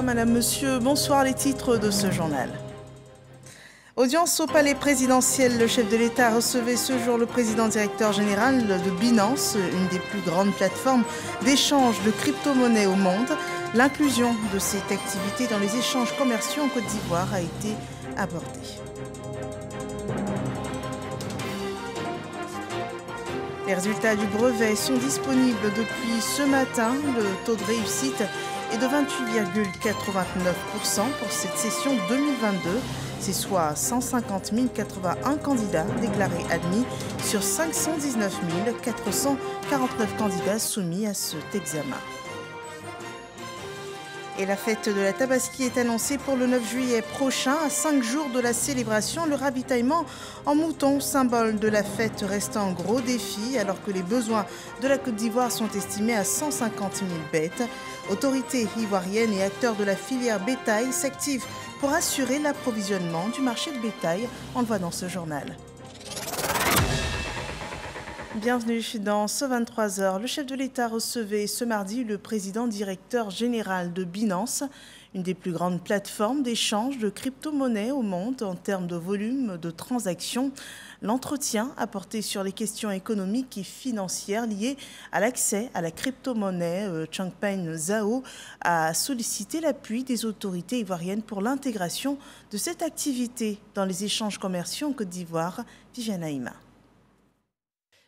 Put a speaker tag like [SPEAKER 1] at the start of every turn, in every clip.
[SPEAKER 1] Madame, Monsieur, bonsoir. Les titres de ce journal. Audience au palais présidentiel. Le chef de l'État recevait ce jour le président directeur général de Binance, une des plus grandes plateformes d'échange de crypto-monnaies au monde. L'inclusion de cette activité dans les échanges commerciaux en Côte d'Ivoire a été abordée. Les résultats du brevet sont disponibles depuis ce matin. Le taux de réussite est de 28,89% pour cette session 2022. C'est soit 150 081 candidats déclarés admis sur 519 449 candidats soumis à cet examen. Et la fête de la Tabaski est annoncée pour le 9 juillet prochain. À 5 jours de la célébration, le ravitaillement en moutons, symbole de la fête, reste un gros défi alors que les besoins de la Côte d'Ivoire sont estimés à 150 000 bêtes. Autorités ivoiriennes et acteurs de la filière bétail s'activent pour assurer l'approvisionnement du marché de bétail. On le voit dans ce journal. Bienvenue dans ce 23h. Le chef de l'État recevait ce mardi le président directeur général de Binance, une des plus grandes plateformes d'échange de crypto-monnaies au monde en termes de volume de transactions. L'entretien a porté sur les questions économiques et financières liées à l'accès à la crypto-monnaie. Changpeng Zhao a sollicité l'appui des autorités ivoiriennes pour l'intégration de cette activité dans les échanges commerciaux en Côte d'Ivoire. Viviane Aïma.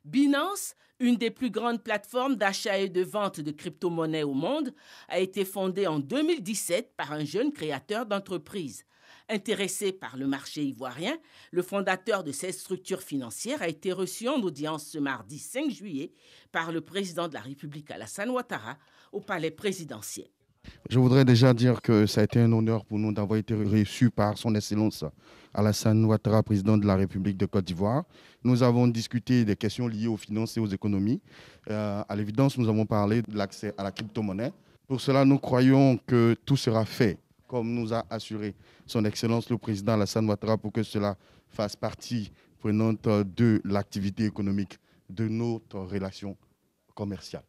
[SPEAKER 2] Binance, une des plus grandes plateformes d'achat et de vente de crypto-monnaies au monde, a été fondée en 2017 par un jeune créateur d'entreprise. Intéressé par le marché ivoirien, le fondateur de cette structure financière a été reçu en audience ce mardi 5 juillet par le président de la République Alassane Ouattara au palais présidentiel.
[SPEAKER 3] Je voudrais déjà dire que ça a été un honneur pour nous d'avoir été reçus par son Excellence Alassane Ouattara, président de la République de Côte d'Ivoire. Nous avons discuté des questions liées aux finances et aux économies. À l'évidence, nous avons parlé de l'accès à la crypto-monnaie. Pour cela, nous croyons que tout sera fait, comme nous a assuré son Excellence le président Alassane Ouattara, pour que cela fasse partie prenante de l'activité économique de notre relation commerciale.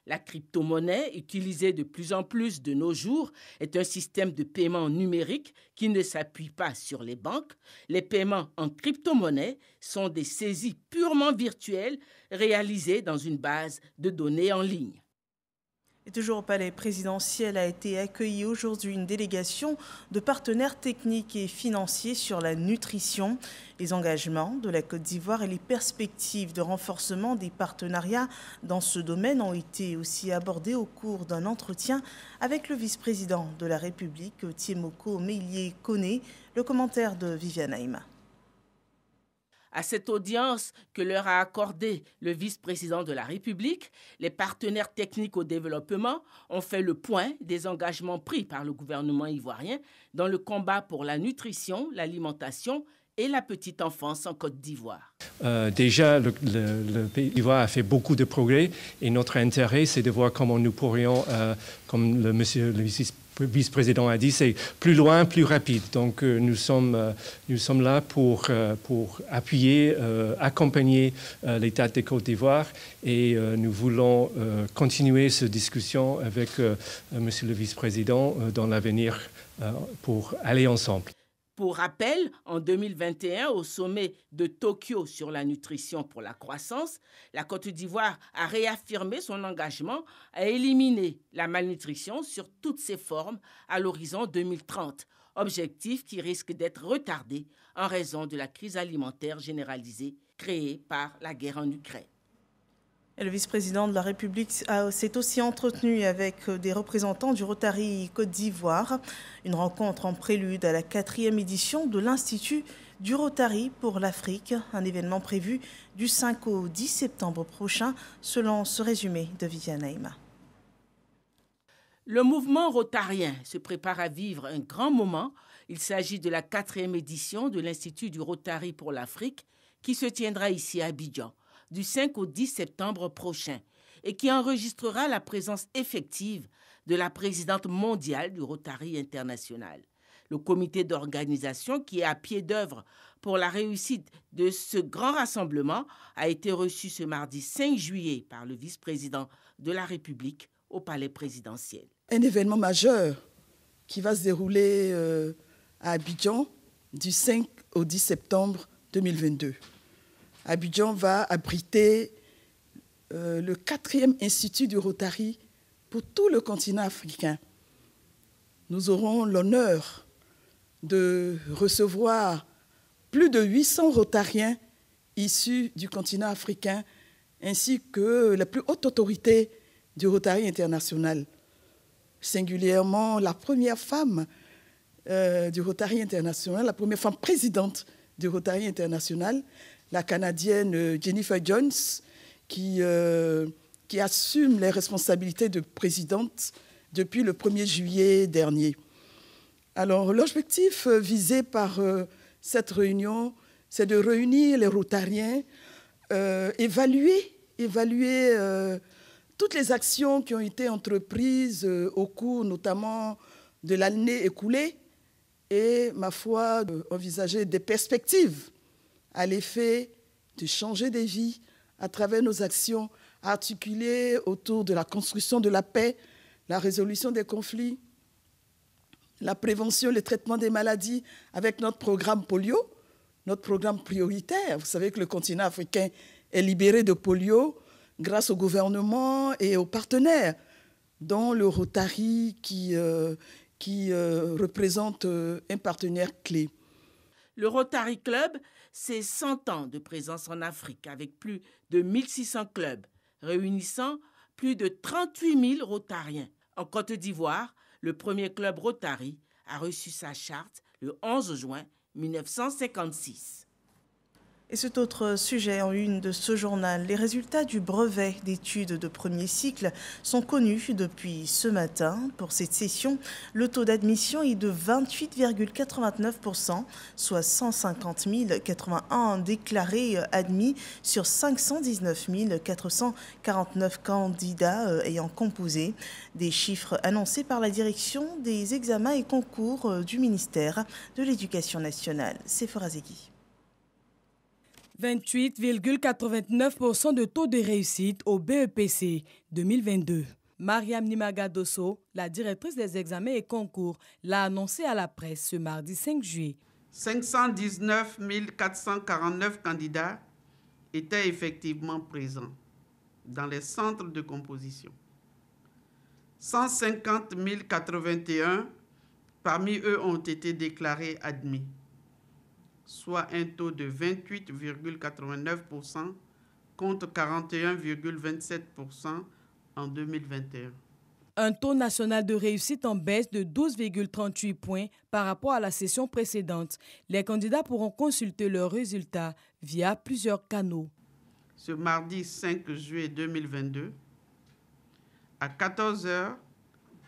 [SPEAKER 2] La crypto-monnaie, utilisée de plus en plus de nos jours, est un système de paiement numérique qui ne s'appuie pas sur les banques. Les paiements en crypto-monnaie sont des saisies purement virtuelles réalisées dans une base de données en ligne.
[SPEAKER 1] Et toujours au palais présidentiel a été accueillie aujourd'hui une délégation de partenaires techniques et financiers sur la nutrition. Les engagements de la Côte d'Ivoire et les perspectives de renforcement des partenariats dans ce domaine ont été aussi abordés au cours d'un entretien avec le vice-président de la République, Thiemoko Meïlie-Koné. Le commentaire de Viviane Aïma.
[SPEAKER 2] À cette audience que leur a accordée le vice-président de la République, les partenaires techniques au développement ont fait le point des engagements pris par le gouvernement ivoirien dans le combat pour la nutrition, l'alimentation et la petite enfance en Côte d'Ivoire.
[SPEAKER 4] Déjà, le pays d'Ivoire a fait beaucoup de progrès et notre intérêt, c'est de voir comment nous pourrions, comme le vice-président a dit, c'est plus loin, plus rapide. Donc, nous sommes là pour appuyer, accompagner l'État de Côte d'Ivoire et nous voulons continuer cette discussion avec monsieur le vice-président dans l'avenir pour aller ensemble.
[SPEAKER 2] Pour rappel, en 2021, au sommet de Tokyo sur la nutrition pour la croissance, la Côte d'Ivoire a réaffirmé son engagement à éliminer la malnutrition sur toutes ses formes à l'horizon 2030, objectif qui risque d'être retardé en raison de la crise alimentaire généralisée créée par la guerre en Ukraine.
[SPEAKER 1] Et le vice-président de la République s'est aussi entretenu avec des représentants du Rotary Côte d'Ivoire. Une rencontre en prélude à la 4e édition de l'Institut du Rotary pour l'Afrique, un événement prévu du 5 au 10 septembre prochain, selon ce résumé de Viviane Aïma.
[SPEAKER 2] Le mouvement rotarien se prépare à vivre un grand moment. Il s'agit de la 4e édition de l'Institut du Rotary pour l'Afrique qui se tiendra ici à Abidjan du 5 au 10 septembre prochain et qui enregistrera la présence effective de la présidente mondiale du Rotary International. Le comité d'organisation qui est à pied d'œuvre pour la réussite de ce grand rassemblement a été reçu ce mardi 5 juillet par le vice-président de la République au palais présidentiel.
[SPEAKER 5] Un événement majeur qui va se dérouler à Abidjan du 5 au 10 septembre 2022. Abidjan va abriter le 4e institut du Rotary pour tout le continent africain. Nous aurons l'honneur de recevoir plus de 800 Rotariens issus du continent africain, ainsi que la plus haute autorité du Rotary international. Singulièrement, la première femme du Rotary international, la première femme présidente du Rotary international, la Canadienne Jennifer Jones, qui assume les responsabilités de présidente depuis le 1er juillet dernier. Alors, l'objectif visé par cette réunion, c'est de réunir les Rotariens, évaluer toutes les actions qui ont été entreprises au cours notamment de l'année écoulée et, ma foi, envisager des perspectives à l'effet de changer des vies à travers nos actions articulées autour de la construction de la paix, la résolution des conflits, la prévention, le traitement des maladies avec notre programme polio, notre programme prioritaire. Vous savez que le continent africain est libéré de polio grâce au gouvernement et aux partenaires, dont le Rotary qui représente un partenaire clé.
[SPEAKER 2] Le Rotary Club, c'est 100 ans de présence en Afrique avec plus de 1600 clubs, réunissant plus de 38 000 Rotariens. En Côte d'Ivoire, le premier club Rotary a reçu sa charte le 11 juin 1956.
[SPEAKER 1] Et cet autre sujet en une de ce journal, les résultats du brevet d'études de premier cycle sont connus depuis ce matin. Pour cette session, le taux d'admission est de 28,89%, soit 150 081 déclarés admis sur 519 449 candidats ayant composé. Des chiffres annoncés par la direction des examens et concours du ministère de l'Éducation nationale. Sephora Zegui.
[SPEAKER 6] 28,89% de taux de réussite au BEPC 2022. Mariam Nimagadosso, la directrice des examens et concours, l'a annoncé à la presse ce mardi 5 juillet.
[SPEAKER 7] 519 449 candidats étaient effectivement présents dans les centres de composition. 150 081 parmi eux ont été déclarés admis, soit un taux de 28,89% contre 41,27% en 2021.
[SPEAKER 6] Un taux national de réussite en baisse de 12,38 points par rapport à la session précédente. Les candidats pourront consulter leurs résultats via plusieurs canaux.
[SPEAKER 7] Ce mardi 5 juillet 2022, à 14 h,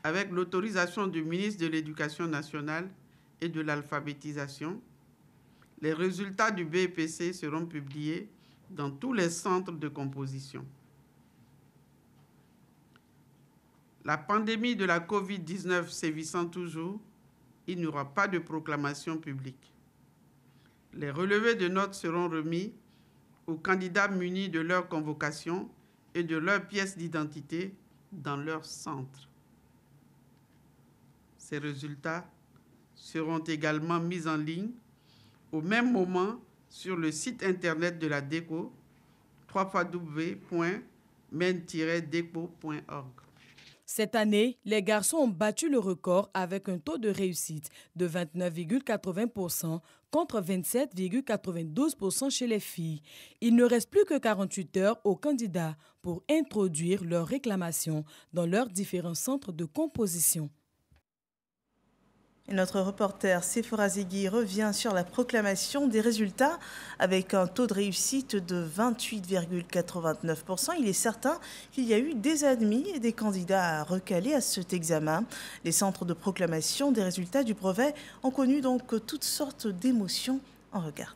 [SPEAKER 7] avec l'autorisation du ministre de l'Éducation nationale et de l'alphabétisation, les résultats du BEPC seront publiés dans tous les centres de composition. La pandémie de la COVID-19 sévissant toujours, il n'y aura pas de proclamation publique. Les relevés de notes seront remis aux candidats munis de leur convocation et de leur pièce d'identité dans leur centre. Ces résultats seront également mis en ligne au même moment sur le site internet de la DECO, www.men-deco.org.
[SPEAKER 6] Cette année, les garçons ont battu le record avec un taux de réussite de 29,80% contre 27,92% chez les filles. Il ne reste plus que 48 heures aux candidats pour introduire leurs réclamations dans leurs différents centres de composition.
[SPEAKER 1] Et notre reporter Sephora Zegui revient sur la proclamation des résultats avec un taux de réussite de 28,89%. Il est certain qu'il y a eu des admis et des candidats à recaler à cet examen. Les centres de proclamation des résultats du brevet ont connu donc toutes sortes d'émotions. On regarde.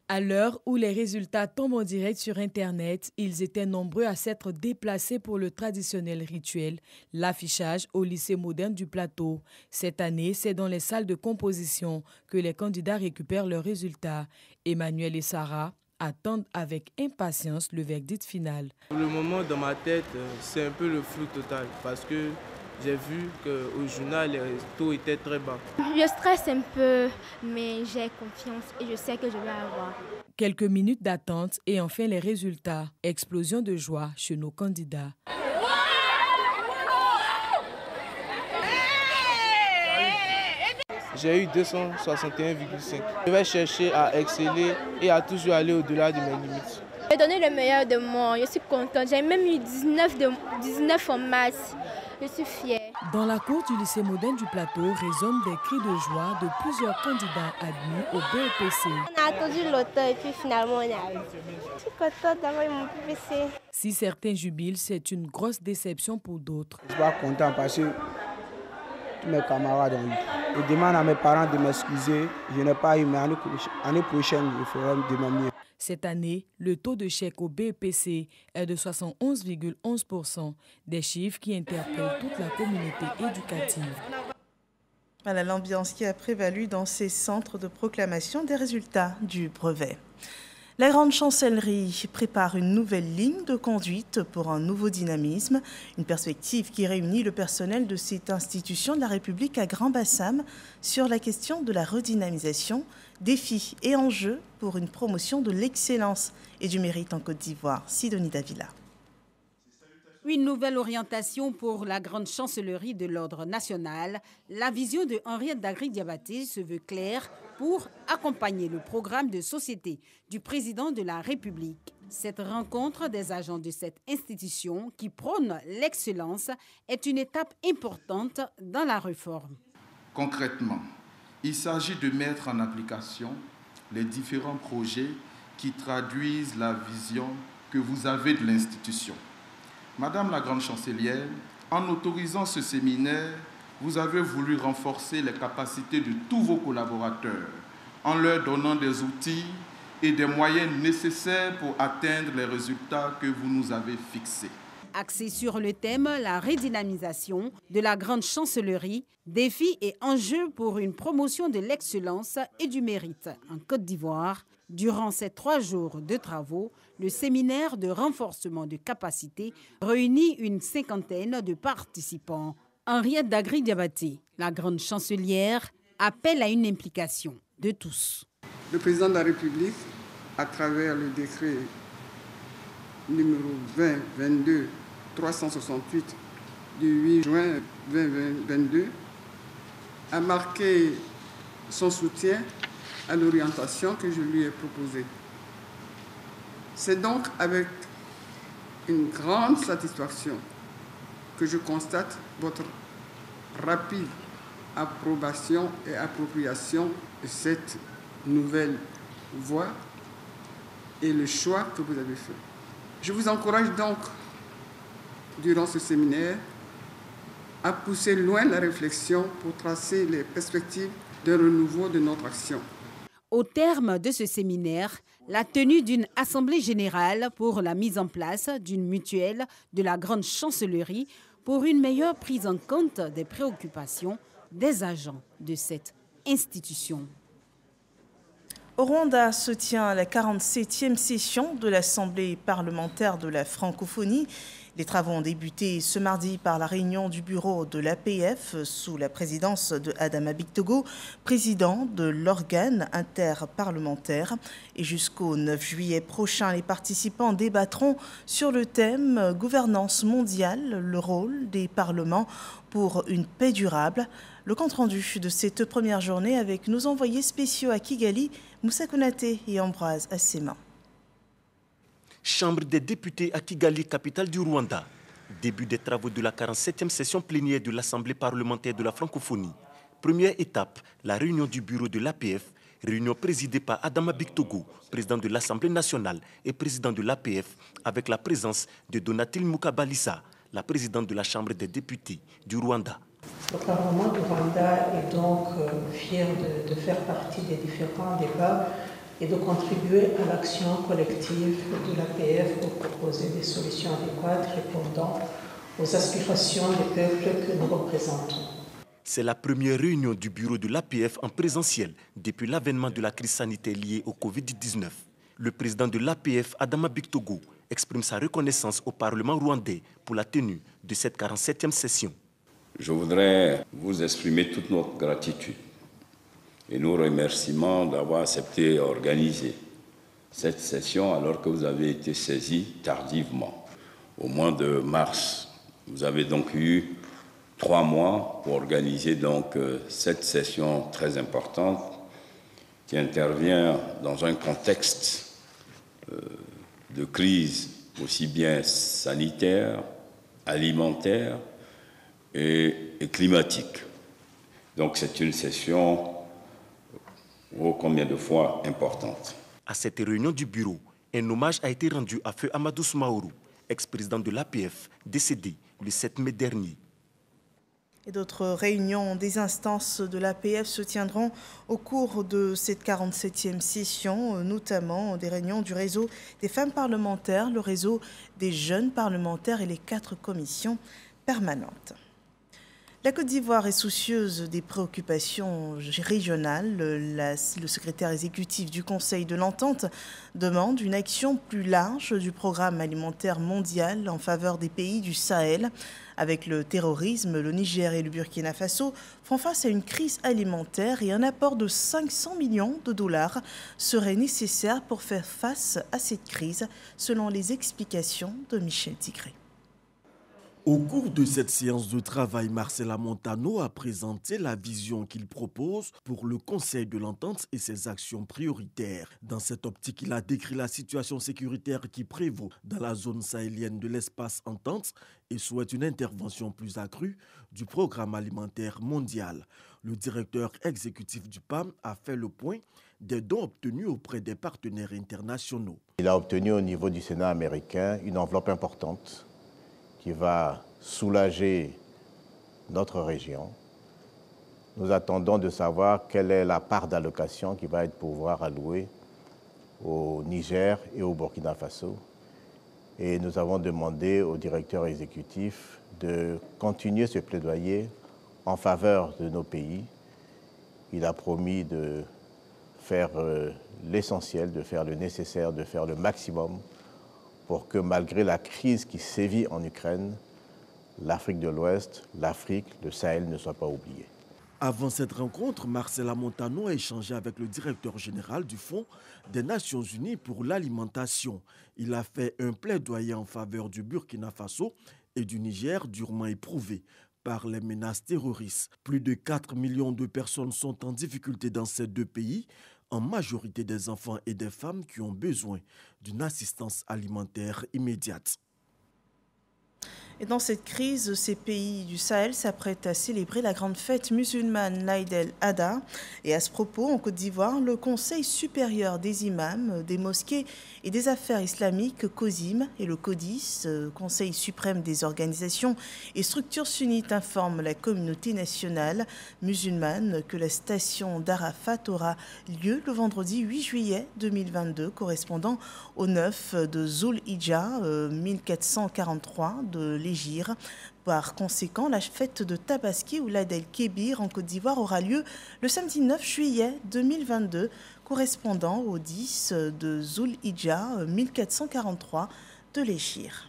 [SPEAKER 6] À l'heure où les résultats tombent en direct sur Internet, ils étaient nombreux à s'être déplacés pour le traditionnel rituel, l'affichage au lycée moderne du Plateau. Cette année, c'est dans les salles de composition que les candidats récupèrent leurs résultats. Emmanuel et Sarah attendent avec impatience le verdict final.
[SPEAKER 8] Pour le moment, dans ma tête, c'est un peu le flou total parce que j'ai vu qu'au journal, les taux étaient très bas.
[SPEAKER 9] Je stresse un peu, mais j'ai confiance et je sais que je vais avoir.
[SPEAKER 6] Quelques minutes d'attente et enfin les résultats. Explosion de joie chez nos candidats.
[SPEAKER 8] J'ai eu 261,5. Je vais chercher à exceller et à toujours aller au-delà de mes limites.
[SPEAKER 9] J'ai donné le meilleur de moi, je suis contente. J'ai même eu 19 en maths. Je suis fière.
[SPEAKER 6] Dans la cour du lycée moderne du Plateau résonnent des cris de joie de plusieurs candidats admis au BEPC.
[SPEAKER 9] On a attendu longtemps et puis finalement on est arrivé. Je suis contente d'avoir eu mon BEPC.
[SPEAKER 6] Si certains jubilent, c'est une grosse déception pour d'autres.
[SPEAKER 10] Je suis pas content parce que tous mes camarades ont eu. Je demande à mes parents de m'excuser. Je n'ai pas eu, mais l'année prochaine, je ferai de mon mieux.
[SPEAKER 6] Cette année, le taux de chèque au BEPC est de 71,11%, des chiffres qui interpellent toute la communauté éducative.
[SPEAKER 1] Voilà l'ambiance qui a prévalu dans ces centres de proclamation des résultats du brevet. La Grande Chancellerie prépare une nouvelle ligne de conduite pour un nouveau dynamisme, une perspective qui réunit le personnel de cette institution de la République à Grand-Bassam sur la question de la redynamisation, défis et enjeux pour une promotion de l'excellence et du mérite en Côte d'Ivoire. Sidonie Davila.
[SPEAKER 11] Une nouvelle orientation pour la Grande Chancellerie de l'Ordre national. La vision de Henriette Dagri-Diabaté se veut claire pour accompagner le programme de société du président de la République. Cette rencontre des agents de cette institution qui prône l'excellence est une étape importante dans la réforme.
[SPEAKER 12] Concrètement, il s'agit de mettre en application les différents projets qui traduisent la vision que vous avez de l'institution. Madame la Grande Chancelière, en autorisant ce séminaire, vous avez voulu renforcer les capacités de tous vos collaborateurs en leur donnant des outils et des moyens nécessaires pour atteindre les résultats que vous nous avez fixés.
[SPEAKER 11] Axé sur le thème « La redynamisation de la Grande Chancellerie, défis et enjeux pour une promotion de l'excellence et du mérite en Côte d'Ivoire », durant ces 3 jours de travaux, le séminaire de renforcement de capacités réunit une 50aine de participants. Henriette Dagri-Diabaté, la Grande Chancelière, appelle à une implication de tous.
[SPEAKER 13] Le président de la République, à travers le décret numéro 2022-368 du 8 juin 2022, a marqué son soutien à l'orientation que je lui ai proposée. C'est donc avec une grande satisfaction que je constate votre rapide approbation et appropriation de cette nouvelle voie et le choix que vous avez fait. Je vous encourage donc, durant ce séminaire, à pousser loin la réflexion pour tracer les perspectives d'un renouveau de notre action.
[SPEAKER 11] Au terme de ce séminaire, la tenue d'une assemblée générale pour la mise en place d'une mutuelle de la Grande Chancellerie pour une meilleure prise en compte des préoccupations des agents de cette institution.
[SPEAKER 1] Au Rwanda se tient la 47e session de l'Assemblée parlementaire de la francophonie. Les travaux ont débuté ce mardi par la réunion du bureau de l'APF sous la présidence de Adama Bictogo, président de l'organe interparlementaire. Et jusqu'au 9 juillet prochain, les participants débattront sur le thème « Gouvernance mondiale, le rôle des parlements pour une paix durable ». Le compte-rendu de cette première journée avec nos envoyés spéciaux à Kigali, Moussa Konaté et Ambroise Assema.
[SPEAKER 14] Chambre des députés à Kigali, capitale du Rwanda. Début des travaux de la 47e session plénière de l'Assemblée parlementaire de la francophonie. Première étape, la réunion du bureau de l'APF, réunion présidée par Adama Bictogo, président de l'Assemblée nationale et président de l'APF, avec la présence de Donatille Mukabalisa, la présidente de la Chambre des députés du Rwanda.
[SPEAKER 15] Le Parlement du Rwanda est donc fier de faire partie des différents débats et de contribuer à l'action collective de l'APF pour proposer des solutions adéquates répondant aux aspirations des peuples que nous représentons.
[SPEAKER 14] C'est la première réunion du bureau de l'APF en présentiel depuis l'avènement de la crise sanitaire liée au Covid-19. Le président de l'APF, Adama Bictogo, exprime sa reconnaissance au Parlement rwandais pour la tenue de cette 47e session.
[SPEAKER 16] Je voudrais vous exprimer toute notre gratitude et nos remerciements d'avoir accepté et organisé cette session alors que vous avez été saisi tardivement. Au mois de mars, vous avez donc eu 3 mois pour organiser donc cette session très importante qui intervient dans un contexte de crise aussi bien sanitaire, alimentaire et climatique. Donc c'est une session ô combien de fois importante.
[SPEAKER 14] À cette réunion du bureau, un hommage a été rendu à Feu Amadou Soumaoro, ex-président de l'APF, décédé le 7 mai dernier.
[SPEAKER 1] Et d'autres réunions des instances de l'APF se tiendront au cours de cette 47e session, notamment des réunions du réseau des femmes parlementaires, le réseau des jeunes parlementaires et les 4 commissions permanentes. La Côte d'Ivoire est soucieuse des préoccupations régionales. Le secrétaire exécutif du Conseil de l'Entente demande une action plus large du programme alimentaire mondial en faveur des pays du Sahel. Avec le terrorisme, le Niger et le Burkina Faso font face à une crise alimentaire et un apport de 500 millions de dollars serait nécessaire pour faire face à cette crise, selon les explications de Michel Tigré.
[SPEAKER 17] Au cours de cette séance de travail, Marcela Montano a présenté la vision qu'il propose pour le Conseil de l'Entente et ses actions prioritaires. Dans cette optique, il a décrit la situation sécuritaire qui prévaut dans la zone sahélienne de l'espace Entente et souhaite une intervention plus accrue du programme alimentaire mondial. Le directeur exécutif du PAM a fait le point des dons obtenus auprès des partenaires internationaux.
[SPEAKER 18] Il a obtenu au niveau du Sénat américain une enveloppe importante qui va soulager notre région. Nous attendons de savoir quelle est la part d'allocation qui va être pouvoir allouée au Niger et au Burkina Faso. Et nous avons demandé au directeur exécutif de continuer ce plaidoyer en faveur de nos pays. Il a promis de faire l'essentiel, de faire le nécessaire, de faire le maximum pour que malgré la crise qui sévit en Ukraine, l'Afrique de l'Ouest, l'Afrique, le Sahel ne soient pas oubliés.
[SPEAKER 17] Avant cette rencontre, Marcela Montano a échangé avec le directeur général du Fonds des Nations Unies pour l'alimentation. Il a fait un plaidoyer en faveur du Burkina Faso et du Niger durement éprouvés par les menaces terroristes. Plus de 4 millions de personnes sont en difficulté dans ces 2 pays, en majorité des enfants et des femmes qui ont besoin d'une assistance alimentaire immédiate.
[SPEAKER 1] Et dans cette crise, ces pays du Sahel s'apprêtent à célébrer la grande fête musulmane l'Aïd el-Adha. Et à ce propos, en Côte d'Ivoire, le Conseil supérieur des imams, des mosquées et des affaires islamiques, COSIM, et le CODIS, Conseil suprême des organisations et structures sunnites, informent la communauté nationale musulmane que la station d'Arafat aura lieu le vendredi 8 juillet 2022, correspondant au 9 de Zul-Hijja 1443 de l'Égypte. Par conséquent, la fête de Tabaski ou l'Aïd el-Kébir en Côte d'Ivoire aura lieu le samedi 9 juillet 2022, correspondant au 10 de Zul-Hijja 1443 de l'Égypte.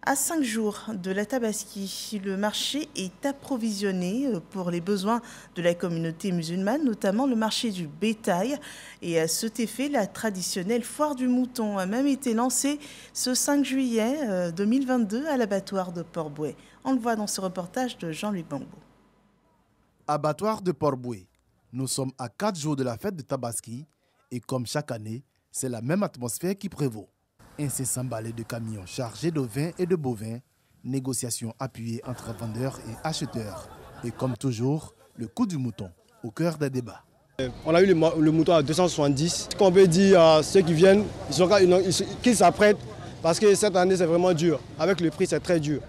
[SPEAKER 1] À 5 jours de la Tabaski, le marché est approvisionné pour les besoins de la communauté musulmane, notamment le marché du bétail. Et à cet effet, la traditionnelle foire du mouton a même été lancée ce 5 juillet 2022 à l'abattoir de Port-Bouët. On le voit dans ce reportage de Jean-Louis Bangbo.
[SPEAKER 19] Abattoir de Port-Bouët. Nous sommes à 4 jours de la fête de Tabaski et comme chaque année, c'est la même atmosphère qui prévaut. Incessant balai de camions chargés de vin et de bovins, négociations appuyées entre vendeurs et acheteurs. Et comme toujours, le coût du mouton au cœur des débats.
[SPEAKER 20] On a eu le mouton à 270. Ce qu'on peut dire à ceux qui viennent, qu'ils s'apprêtent parce que cette année c'est vraiment dur. Avec le prix, c'est très dur.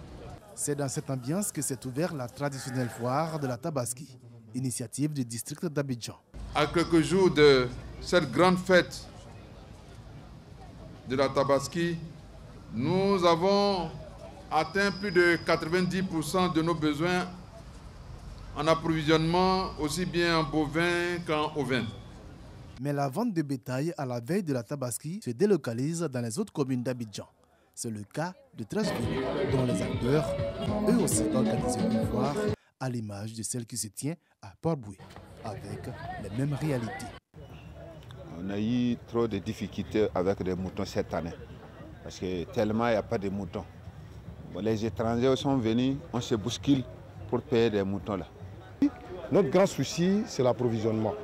[SPEAKER 19] C'est dans cette ambiance que s'est ouverte la traditionnelle foire de la Tabaski, initiative du district d'Abidjan.
[SPEAKER 12] À quelques jours de cette grande fête de la Tabaski, nous avons atteint plus de 90% de nos besoins en approvisionnement, aussi bien en bovin qu'en ovin.
[SPEAKER 19] Mais la vente de bétail à la veille de la Tabaski se délocalise dans les autres communes d'Abidjan. C'est le cas de 13 villes, dont les acteurs ont eux aussi organisé une foire à l'image de celle qui se tient à Port-Boué, avec les mêmes réalités.
[SPEAKER 21] On a eu trop de difficultés avec les moutons cette année, parce que tellement il n'y a pas de moutons. Bon, les étrangers sont venus, on se bouscule pour payer des moutons là.
[SPEAKER 22] Notre grand souci, c'est l'approvisionnement.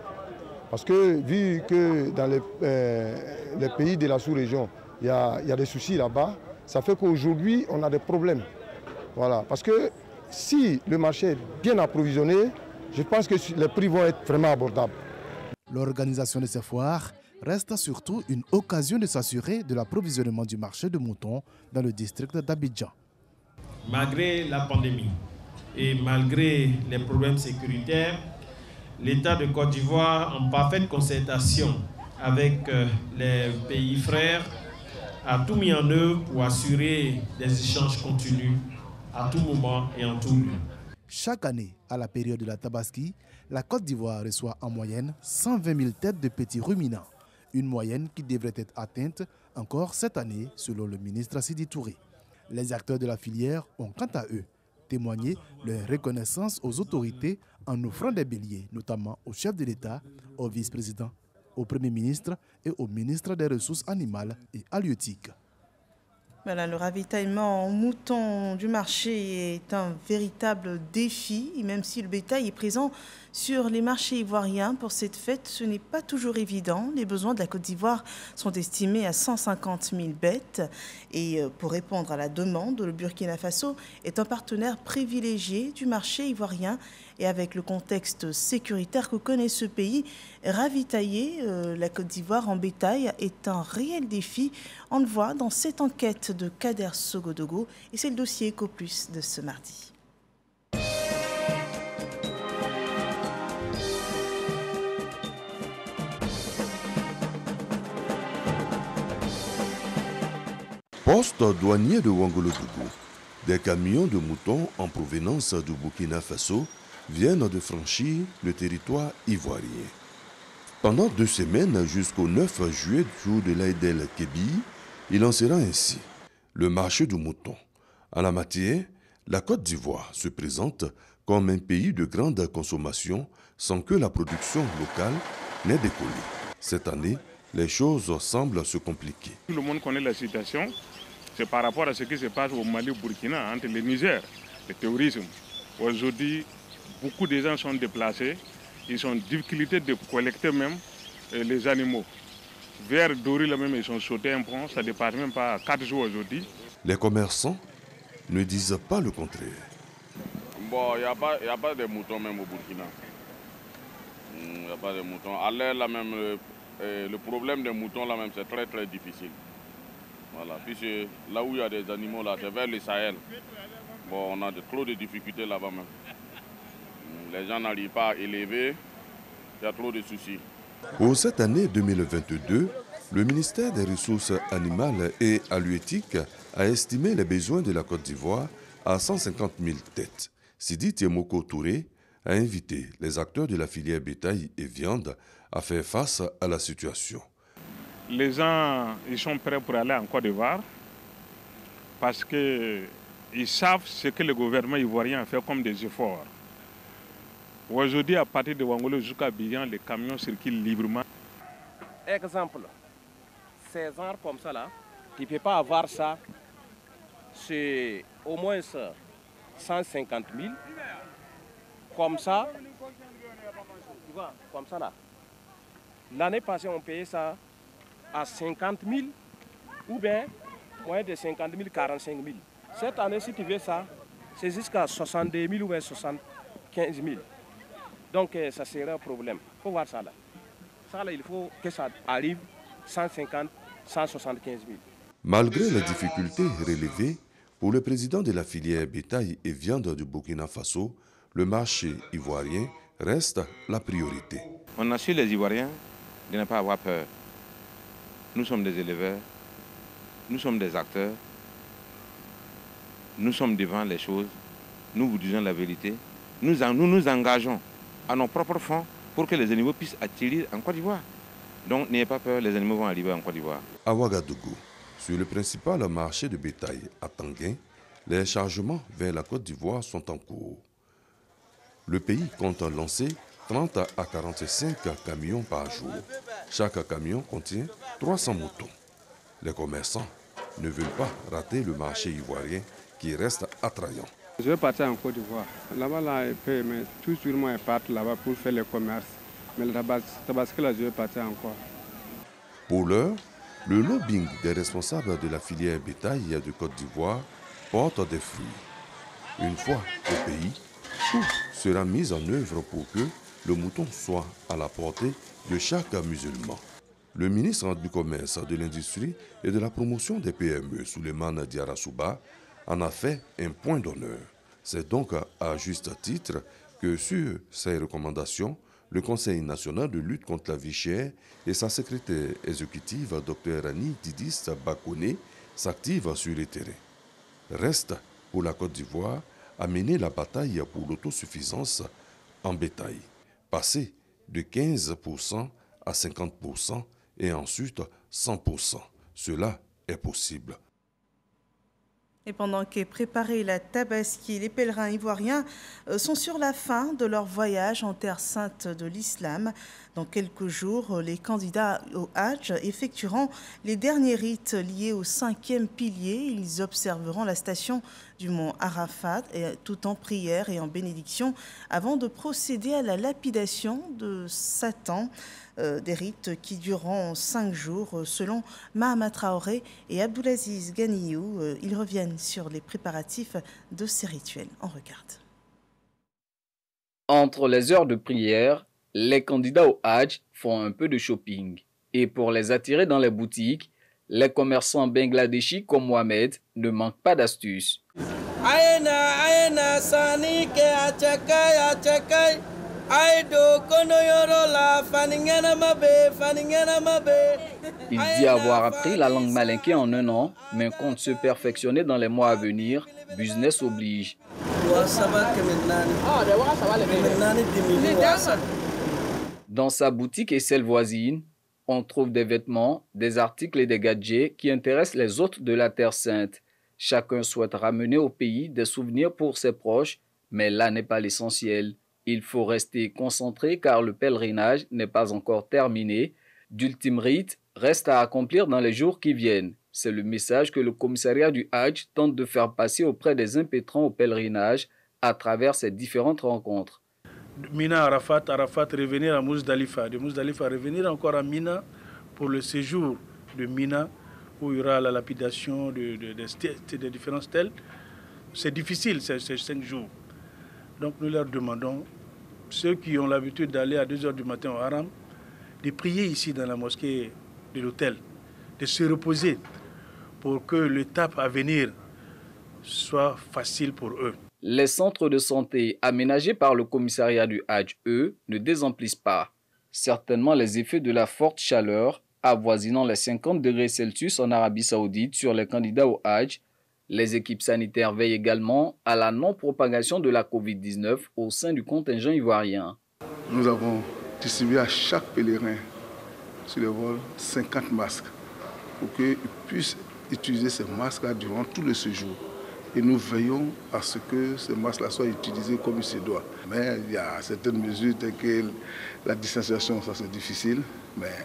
[SPEAKER 22] Parce que vu que dans les pays de la sous-région, il y a des soucis là-bas, ça fait qu'aujourd'hui, on a des problèmes. Voilà. Parce que si le marché est bien approvisionné, je pense que les prix vont être vraiment abordables.
[SPEAKER 19] L'organisation de ces foires reste surtout une occasion de s'assurer de l'approvisionnement du marché de moutons dans le district d'Abidjan.
[SPEAKER 23] Malgré la pandémie et malgré les problèmes sécuritaires, l'État de Côte d'Ivoire, en parfaite concertation avec les pays frères, a tout mis en œuvre pour assurer des échanges continus à tout moment et en tout lieu.
[SPEAKER 19] Chaque année, à la période de la Tabaski, la Côte d'Ivoire reçoit en moyenne 120 000 têtes de petits ruminants, une moyenne qui devrait être atteinte encore cette année, selon le ministre Sidi Touré. Les acteurs de la filière ont quant à eux témoigné leur reconnaissance aux autorités en offrant des béliers, notamment au chef de l'État, au vice-président, au Premier ministre et au ministre des Ressources animales et halieutiques.
[SPEAKER 1] Voilà, le ravitaillement en moutons du marché est un véritable défi, même si le bétail est présent sur les marchés ivoiriens. Pour cette fête, ce n'est pas toujours évident. Les besoins de la Côte d'Ivoire sont estimés à 150 000 bêtes. Et pour répondre à la demande, le Burkina Faso est un partenaire privilégié du marché ivoirien. Et avec le contexte sécuritaire que connaît ce pays, ravitailler la Côte d'Ivoire en bétail est un réel défi. On le voit dans cette enquête de Kader Sogodogo et c'est le dossier EcoPlus de ce mardi.
[SPEAKER 24] Poste douanier de Ouangolodougou. Des camions de moutons en provenance du Burkina Faso viennent de franchir le territoire ivoirien. Pendant 2 semaines jusqu'au 9 juillet, jour de l'Aïd el-Kébi, il en sera ainsi. Le marché du mouton. En la matière, la Côte d'Ivoire se présente comme un pays de grande consommation sans que la production locale n'ait décollé. Cette année, les choses semblent se compliquer.
[SPEAKER 25] Tout le monde connaît la situation. C'est par rapport à ce qui se passe au Mali, au Burkina, entre le Niger, le terrorisme. Aujourd'hui, beaucoup de gens sont déplacés. Ils ont en difficulté de collecter même les animaux. Vers Dori, là même, ils sont sautés un pont. Ça ne dépasse même pas 4 jours aujourd'hui.
[SPEAKER 24] Les commerçants ne disent pas le contraire.
[SPEAKER 26] Bon, il n'y a pas de moutons même au Burkina. Il n'y a pas de moutons. À l'air, là même, le problème des moutons, là même, c'est très très difficile. Voilà. Puisque là où il y a des animaux, là, c'est vers le Sahel. Bon, on a trop de difficultés là-bas même. Les gens n'arrivent pas à élever, il y a trop de soucis.
[SPEAKER 24] Pour cette année 2022, le ministère des Ressources animales et halieutiques a estimé les besoins de la Côte d'Ivoire à 150 000 têtes. Sidi Temoko Touré a invité les acteurs de la filière bétail et viande à faire face à la situation.
[SPEAKER 25] Les gens ils sont prêts pour aller en Côte d'Ivoire parce qu'ils savent ce que le gouvernement ivoirien a fait comme des efforts. Aujourd'hui, à partir de Ouangolo jusqu'à Abidjan, les camions circulent librement.
[SPEAKER 27] Exemple, ces arbres comme ça là, tu ne peux pas avoir ça, c'est au moins 150 000. Comme ça, tu vois, comme ça là. L'année passée, on payait ça à 50 000 ou bien moins de 50 000, 45 000. Cette année, si tu veux ça, c'est jusqu'à 62 000 ou bien 75 000. Donc ça serait un problème. Il faut voir ça là. Ça là, il faut que ça arrive 150, 175 000.
[SPEAKER 24] Malgré les difficultés relevées, pour le président de la filière bétail et viande du Burkina Faso, le marché ivoirien reste la priorité.
[SPEAKER 28] On assure les Ivoiriens de ne pas avoir peur. Nous sommes des éleveurs, nous sommes des acteurs, nous sommes devant les choses, nous vous disons la vérité. Nous nous engageons à nos propres fonds pour que les animaux puissent atterrir en Côte d'Ivoire. Donc n'ayez pas peur, les animaux vont arriver en Côte d'Ivoire.
[SPEAKER 24] À Ouagadougou, Sur le principal marché de bétail à Tanguin, les chargements vers la Côte d'Ivoire sont en cours. Le pays compte lancer 30 à 45 camions par jour. Chaque camion contient 300 moutons. Les commerçants ne veulent pas rater le marché ivoirien qui reste attrayant.
[SPEAKER 2] Je vais partir en Côte d'Ivoire. Là-bas, ils paient, mais tout sûrement, ils partent là-bas pour faire le commerce. Mais le Tabaski, là, je vais partir encore.
[SPEAKER 24] Pour l'heure, le lobbying des responsables de la filière bétail de Côte d'Ivoire porte des fruits. Une fois au pays, tout sera mis en œuvre pour que le mouton soit à la portée de chaque musulman. Le ministre du Commerce, de l'Industrie et de la Promotion des PME, Souleymane Diarra-Souba, en a fait un point d'honneur. C'est donc à juste titre que sur ces recommandations, le Conseil national de lutte contre la vie chère et sa secrétaire exécutive, Dr Annie Didis Bakone, s'activent sur le terrain. Reste pour la Côte d'Ivoire à mener la bataille pour l'autosuffisance en bétail, passer de 15% à 50% et ensuite 100%. Cela est possible.
[SPEAKER 1] Et pendant qu'est préparée la Tabaski, les pèlerins ivoiriens sont sur la fin de leur voyage en terre sainte de l'islam. Dans quelques jours, les candidats au Hajj effectueront les derniers rites liés au 5e pilier. Ils observeront la station du mont Arafat tout en prière et en bénédiction avant de procéder à la lapidation de Satan. Des rites qui dureront 5 jours selon Mahama Traoré et Abdoulaziz Ganiou. Ils reviennent sur les préparatifs de ces rituels. On regarde.
[SPEAKER 3] Entre les heures de prière, les candidats au Hajj font un peu de shopping. Et pour les attirer dans les boutiques, les commerçants bangladeshis comme Mohamed ne manquent pas d'astuces. Il dit avoir appris la langue malinké en 1 an, mais compte se perfectionner dans les mois à venir. Business oblige. Dans sa boutique et celle voisine, on trouve des vêtements, des articles et des gadgets qui intéressent les hôtes de la Terre Sainte. Chacun souhaite ramener au pays des souvenirs pour ses proches, mais là n'est pas l'essentiel. Il faut rester concentré car le pèlerinage n'est pas encore terminé. D'ultimes rites restent à accomplir dans les jours qui viennent. C'est le message que le commissariat du Hajj tente de faire passer auprès des impétrants au pèlerinage à travers ces différentes rencontres.
[SPEAKER 4] Mina Arafat, Arafat revenir à Mousdalifa, de Mousdalifa revenir encore à Mina pour le séjour de Mina où il y aura la lapidation des différents stèles. C'est difficile ces 5 jours. Donc nous leur demandons, ceux qui ont l'habitude d'aller à 2 h du matin au haram, de prier ici dans la mosquée de l'hôtel, de se reposer pour que l'étape à venir soit facile pour eux.
[SPEAKER 3] Les centres de santé aménagés par le commissariat du Hajj, eux, ne désemplissent pas. Certainement les effets de la forte chaleur, avoisinant les 50 degrés Celsius en Arabie Saoudite sur les candidats au Hajj. Les équipes sanitaires veillent également à la non-propagation de la Covid-19 au sein du contingent ivoirien.
[SPEAKER 5] Nous avons distribué à chaque pèlerin sur le vol 50 masques pour qu'ils puissent utiliser ces masques-là durant tout le séjour. Et nous veillons à ce que ces masques-là soient utilisés comme il se doit. Mais il y a certaines mesures telles que la distanciation, ça c'est difficile. Mais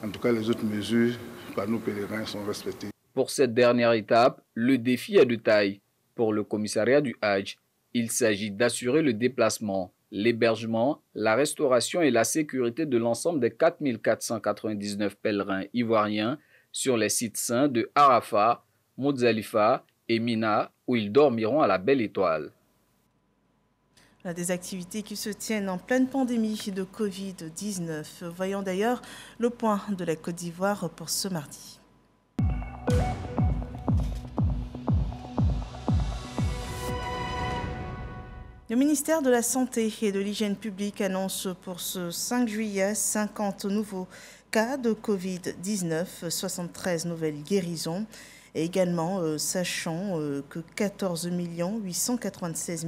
[SPEAKER 5] en tout cas, les autres mesures par nos pèlerins sont respectées.
[SPEAKER 3] Pour cette dernière étape, le défi est de taille. Pour le commissariat du Hajj, il s'agit d'assurer le déplacement, l'hébergement, la restauration et la sécurité de l'ensemble des 4 499 pèlerins ivoiriens sur les sites saints de Arafat, Mousdalifa et Mina, où ils dormiront à la Belle Étoile.
[SPEAKER 1] Des activités qui se tiennent en pleine pandémie de Covid-19. Voyons d'ailleurs le point de la Côte d'Ivoire pour ce mardi. Le ministère de la Santé et de l'Hygiène publique annonce pour ce 5 juillet 50 nouveaux cas de Covid-19, 73 nouvelles guérisons. Et également, sachant que 14 896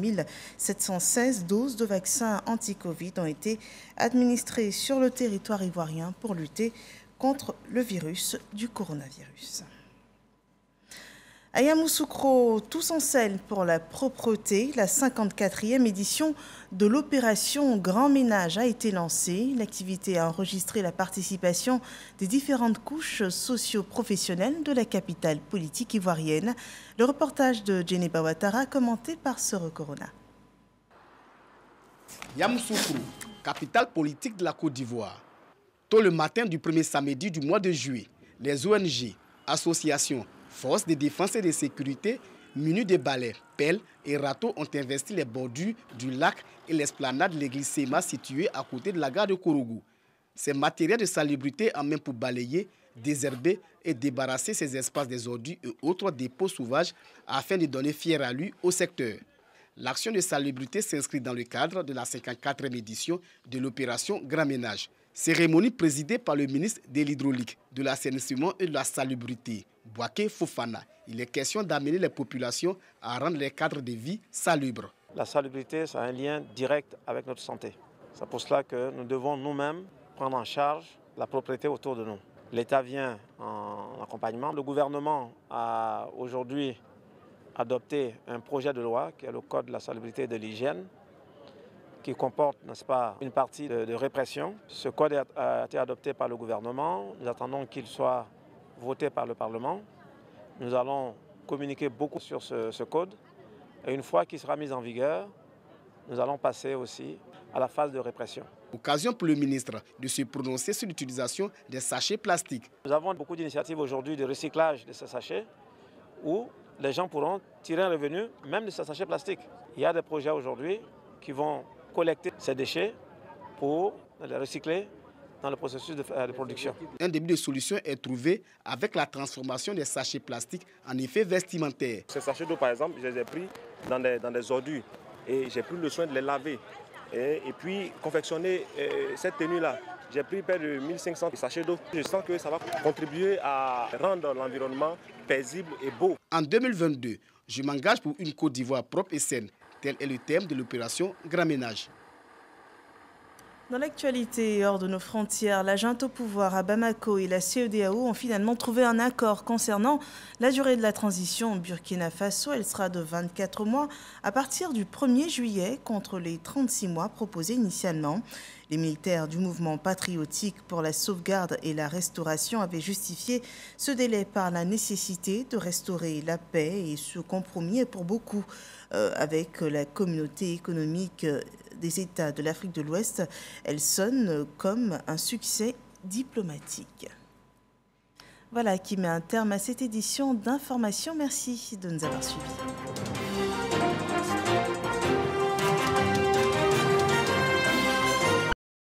[SPEAKER 1] 716 doses de vaccins anti-Covid ont été administrées sur le territoire ivoirien pour lutter contre le virus du coronavirus. À Yamoussoukro, tous en selle pour la propreté. La 54e édition de l'opération Grand Ménage a été lancée. L'activité a enregistré la participation des différentes couches socio-professionnelles de la capitale politique ivoirienne. Le reportage de Djeneba Ouattara commenté par Soro Corona.
[SPEAKER 6] Yamoussoukro, capitale politique de la Côte d'Ivoire. Tôt le matin du premier samedi du mois de juillet, les ONG, associations, forces de défense et de sécurité, munis de balais, pelles et râteaux ont investi les bordures du lac et l'esplanade de l'église Sema située à côté de la gare de Korougou. Ces matériels de salubrité en main pour balayer, désherber et débarrasser ces espaces des ordures et autres dépôts sauvages afin de donner fière allure au secteur. L'action de salubrité s'inscrit dans le cadre de la 54e édition de l'opération Grand Ménage. Cérémonie présidée par le ministre de l'Hydraulique, de l'Assainissement et de la Salubrité, Bouaké Fofana. Il est question d'amener les populations à rendre les cadres de vie salubres.
[SPEAKER 7] La salubrité, ça a un lien direct avec notre santé. C'est pour cela que nous devons nous-mêmes prendre en charge la propriété autour de nous. L'État vient en accompagnement. Le gouvernement a aujourd'hui adopté un projet de loi qui est le Code de la salubrité et de l'hygiène, qui comporte, n'est-ce pas, une partie de répression. Ce code a été adopté par le gouvernement. Nous attendons qu'il soit voté par le Parlement. Nous allons communiquer beaucoup sur ce code. Et une fois qu'il sera mis en vigueur, nous allons passer aussi à la phase de répression.
[SPEAKER 6] Occasion pour le ministre de se prononcer sur l'utilisation des sachets plastiques.
[SPEAKER 7] Nous avons beaucoup d'initiatives aujourd'hui de recyclage de ces sachets où les gens pourront tirer un revenu même de ces sachets plastiques. Il y a des projets aujourd'hui qui vont collecter ces déchets pour les recycler dans le processus de production.
[SPEAKER 6] Un début de solution est trouvé avec la transformation des sachets plastiques en effet vestimentaires.
[SPEAKER 27] Ces sachets d'eau, par exemple, je les ai pris dans des ordures et j'ai pris le soin de les laver. Et puis confectionner cette tenue-là. J'ai pris près de 1500 sachets d'eau. Je sens que ça va contribuer à rendre l'environnement paisible et beau.
[SPEAKER 6] En 2022, je m'engage pour une Côte d'Ivoire propre et saine. Tel est le thème de l'opération Grand Ménage.
[SPEAKER 1] Dans l'actualité hors de nos frontières, la junte au pouvoir à Bamako et la CEDEAO ont finalement trouvé un accord concernant la durée de la transition au Burkina Faso. Elle sera de 24 mois à partir du 1er juillet contre les 36 mois proposés initialement. Les militaires du mouvement patriotique pour la sauvegarde et la restauration avaient justifié ce délai par la nécessité de restaurer la paix et ce compromis est pour beaucoup avec la communauté économique des États de l'Afrique de l'Ouest. Elle sonne comme un succès diplomatique. Voilà qui met un terme à cette édition d'Information. Merci de nous avoir suivis.